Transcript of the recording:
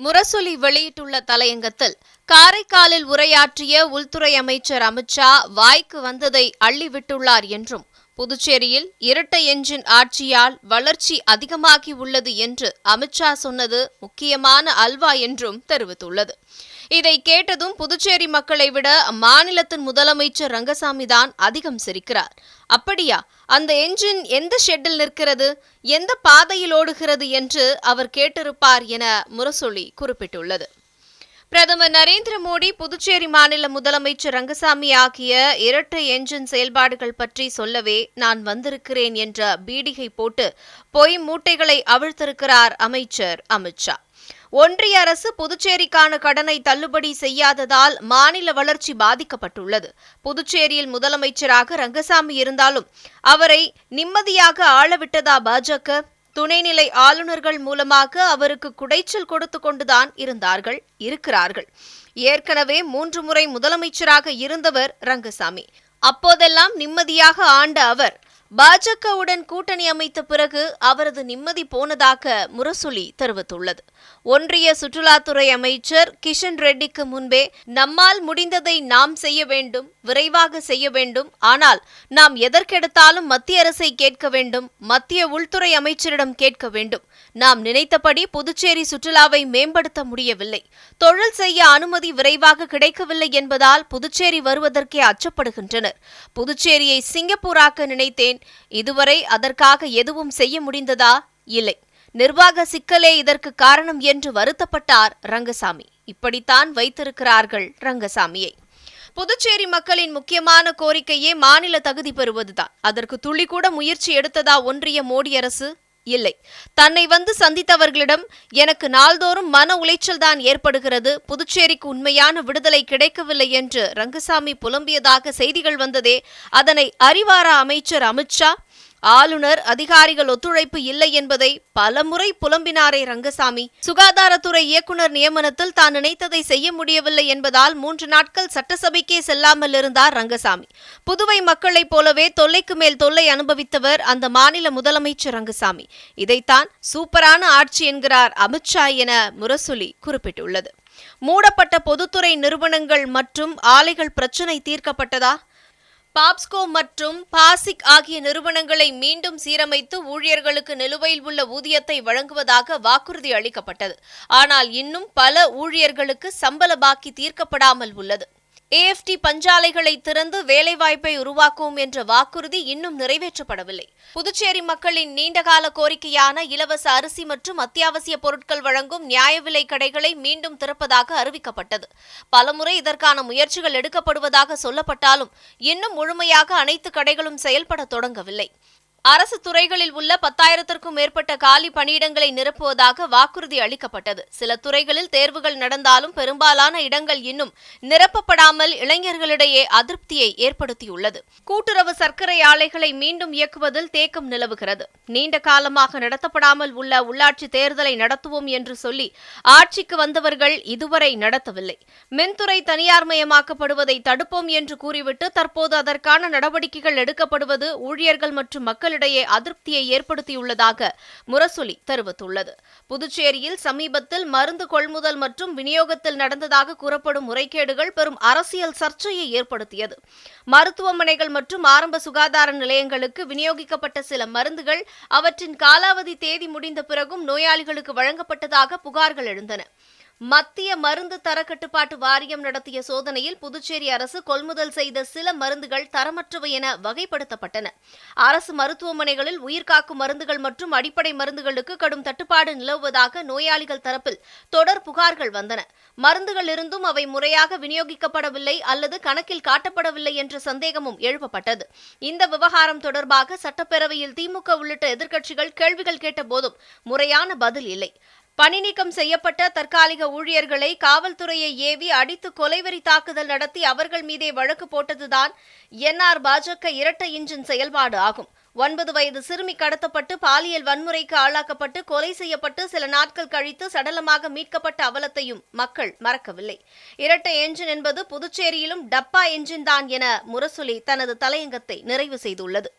முரசொலி வெளியிட்டுள்ள தலையங்கத்தில் காரைக்காலில் உரையாற்றிய உள்துறை அமைச்சர் அமித்ஷா வாய்க்கு வந்ததை அள்ளிவிட்டுள்ளார் என்றும் புதுச்சேரியில் இரட்டை என்ஜின் ஆட்சியால் வளர்ச்சி அதிகமாகி உள்ளது என்று அமித்ஷா சொன்னது முக்கியமான அல்வா என்றும் தெரிவித்துள்ளது. இதை கேட்டதும் புதுச்சேரி மக்களை விட மாநிலத்தின் முதலமைச்சர் ரங்கசாமிதான் அதிகம் சிரிக்கிறார். அப்படியா? அந்த என்ஜின் எந்த ஷெட்டில் நிற்கிறது, எந்த பாதையில் ஓடுகிறது என்று அவர் கேட்டிருப்பார் என முரசொலி குறிப்பிட்டுள்ளது. பிரதமர் நரேந்திர மோடி, புதுச்சேரி மாநில முதலமைச்சர் ரங்கசாமி ஆகிய இரட்டை என்ஜின் செயல்பாடுகள் பற்றி சொல்லவே நான் வந்திருக்கிறேன் என்ற பீடிகை போட்டு பொய் மூட்டைகளை அவிழ்த்திருக்கிறார் அமைச்சர் அமித்ஷா. ஒன்றிய அரசு புதுச்சேரிக்கான கடனை தள்ளுபடி செய்யாததால் மாநில வளர்ச்சி பாதிக்கப்பட்டுள்ளது. புதுச்சேரியில் முதலமைச்சராக ரங்கசாமி இருந்தாலும் அவரை நிம்மதியாக ஆளவிட்டதா பாஜக? துணைநிலை ஆளுநர்கள் மூலமாக அவருக்கு குடைச்சல் கொடுத்து கொண்டுதான் இருக்கிறார்கள். ஏற்கனவே 3 முறை முதலமைச்சராக இருந்தவர் ரங்கசாமி. அப்போதெல்லாம் நிம்மதியாக ஆண்ட அவர் பாஜகவுடன் கூட்டணி அமைத்த பிறகு அவரது நிம்மதி போனதாக முரசொலி தெரிவித்துள்ளது. ஒன்றிய சுற்றுலாத்துறை அமைச்சர் கிஷன் ரெட்டிக்கு முன்பே நம்மால் முடிந்ததை நாம் செய்ய வேண்டும், விரைவாக செய்ய வேண்டும், ஆனால் நாம் எதற்கெடுத்தாலும் மத்திய அரசை கேட்க வேண்டும், மத்திய உள்துறை அமைச்சரிடம் கேட்க வேண்டும். நாம் நினைத்தபடி புதுச்சேரி சுற்றுலாவை மேம்படுத்த முடியவில்லை. தொழில் செய்ய அனுமதி விரைவாக கிடைக்கவில்லை என்பதால் புதுச்சேரி வருவதற்கே அச்சப்படுகின்றனர். புதுச்சேரியை சிங்கப்பூராக்க நினைத்தேன். இதுவரை அதற்காக எதுவும் செய்ய முடிந்ததா? இல்லை. நிர்வாக சிக்கலே இதற்கு காரணம் என்று வருத்தப்பட்டார் ரங்கசாமி. இப்படித்தான் வைத்திருக்கிறார்கள் ரங்கசாமியை. புதுச்சேரி மக்களின் முக்கியமான கோரிக்கையே மாநில தகுதி பெறுவதுதான். அதற்கு துளி கூட முயற்சி எடுத்ததா ஒன்றிய மோடி அரசு? இல்லை. தன்னை வந்து சந்தித்தவர்களிடம் எனக்கு நாள்தோறும் மன உளைச்சல் தான் ஏற்படுகிறது, புதுச்சேரிக்கு உண்மையான விடுதலை கிடைக்கவில்லை என்று ரங்கசாமி புலம்பியதாக செய்திகள் வந்ததே, அதனை அறிவாரா அமைச்சர் அமித்ஷா? ஆளுநர், அதிகாரிகள் ஒத்துழைப்பு இல்லை என்பதை பலமுறை புலம்பினாரே ரங்கசாமி. சுகாதாரத்துறை இயக்குநர் நியமனத்தில் தான் நினைத்ததை செய்ய முடியவில்லை என்பதால் 3 நாட்கள் சட்டசபைக்கே செல்லாமல் இருந்தார் ரங்கசாமி. புதுவை மக்களைப் போலவே தொல்லைக்கு மேல் தொல்லை அனுபவித்தவர் அந்த மாநில முதலமைச்சர் ரங்கசாமி. இதைத்தான் சூப்பரான ஆட்சி என்கிறார் அமித்ஷா என முரசொலி குறிப்பிட்டுள்ளது. மூடப்பட்ட பொதுத்துறை நிறுவனங்கள் மற்றும் ஆலைகள் பிரச்சினை தீர்க்கப்பட்டதா? பாப்ஸ்கோ மற்றும் பாசிக் ஆகிய நிறுவனங்களை மீண்டும் சீரமைத்து ஊழியர்களுக்கு நிலுவையில் உள்ள ஊதியத்தை வழங்குவதாக வாக்குறுதி அளிக்கப்பட்டது. ஆனால் இன்னும் பல ஊழியர்களுக்கு சம்பள பாக்கி தீர்க்கப்படாமல் உள்ளது. AFT பஞ்சாலைகளை திறந்து வேலைவாய்ப்பை உருவாக்குவோம் என்ற வாக்குறுதி இன்னும் நிறைவேற்றப்படவில்லை. புதுச்சேரி மக்களின் நீண்டகால கோரிக்கையான இலவச அரிசி மற்றும் அத்தியாவசிய பொருட்கள் வழங்கும் நியாய விலை கடைகளை மீண்டும் திறப்பதாக அறிவிக்கப்பட்டது. பலமுறை இதற்கான முயற்சிகள் எடுக்கப்படுவதாக சொல்லப்பட்டாலும் இன்னும் முழுமையாக அனைத்து கடைகளும் செயல்பட தொடங்கவில்லை. அரசு துறைகளில் உள்ள 10,000க்கும் மேற்பட்ட காலி பணியிடங்களை நிரப்புவதாக வாக்குறுதி அளிக்கப்பட்டது. சில துறைகளில் தேர்வுகள் நடந்தாலும் பெரும்பாலான இடங்கள் இன்னும் நிரப்பப்படாமல் இளைஞர்களிடையே அதிருப்தியை ஏற்படுத்தியுள்ளது. கூட்டுறவு சர்க்கரை ஆலைகளை மீண்டும் இயக்குவதில் தேக்கம் நிலவுகிறது. நீண்ட காலமாக நடத்தப்படாமல் உள்ள உள்ளாட்சி தேர்தலை நடத்துவோம் என்று சொல்லி ஆட்சிக்கு வந்தவர்கள் இதுவரை நடத்தவில்லை. மின்துறை தனியார்மயமாக்கப்படுவதை தடுப்போம் என்று கூறிவிட்டு தற்போது அதற்கான நடவடிக்கைகள் எடுக்கப்படுவது ஊழியர்கள் மற்றும் மக்களிடையே அதிருப்தியை ஏற்படுத்தியுள்ளதாக முரசொலி தெரிவித்துள்ளது. புதுச்சேரியில் சமீபத்தில் மருந்து கொள்முதல் மற்றும் விநியோகத்தில் நடந்ததாக கூறப்படும் முறைகேடுகள் பெரும் அரசியல் சர்ச்சையை ஏற்படுத்தியது. மருத்துவமனைகள் மற்றும் ஆரம்ப சுகாதார நிலையங்களுக்கு விநியோகிக்கப்பட்ட சில மருந்துகள் அவற்றின் காலாவதி தேதி முடிந்த பிறகும் நோயாளிகளுக்கு வழங்கப்பட்டதாக புகார்கள் எழுந்தன. மத்திய மருந்து தரக்கட்டுப்பாட்டு வாரியம் நடத்திய சோதனையில் புதுச்சேரி அரசு கொள்முதல் செய்த சில மருந்துகள் தரமற்றவை என வகைப்படுத்தப்பட்டன. அரசு மருத்துவமனைகளில் உயிர்காக்கும் மருந்துகள் மற்றும் அடிப்படை மருந்துகளுக்கு கடும் தட்டுப்பாடு நிலவுவதாக நோயாளிகள் தரப்பில் தொடர் புகார்கள் வந்தன. மருந்துகள் இருந்தும் அவை முறையாக விநியோகிக்கப்படவில்லை அல்லது கணக்கில் காட்டப்படவில்லை என்ற சந்தேகமும் எழுப்பப்பட்டது. இந்த விவகாரம் தொடர்பாக சட்டப்பேரவையில் திமுக உள்ளிட்ட எதிர்க்கட்சிகள் கேள்விகள் கேட்ட போதும் முறையான பதில் இல்லை. பணி நீக்கம் செய்யப்பட்ட தற்காலிக ஊழியர்களை காவல்துறையை ஏவி அடித்து கொலைவெறி தாக்குதல் நடத்தி அவர்கள் மீதே வழக்கு போட்டதுதான் NR பாஜக இரட்டை இன்ஜின் செயல்பாடு ஆகும். 9 வயது சிறுமி கடத்தப்பட்டு பாலியல் வன்முறைக்கு ஆளாக்கப்பட்டு கொலை செய்யப்பட்டு சில நாட்கள் கழித்து சடலமாக மீட்கப்பட்ட அவலத்தையும் மக்கள் மறக்கவில்லை. இரட்டை என்ஜின் என்பது புதுச்சேரியிலும் டப்பா என்ஜின் தான் என முரசொலி தனது தலையங்கத்தை நிறைவு செய்துள்ளது.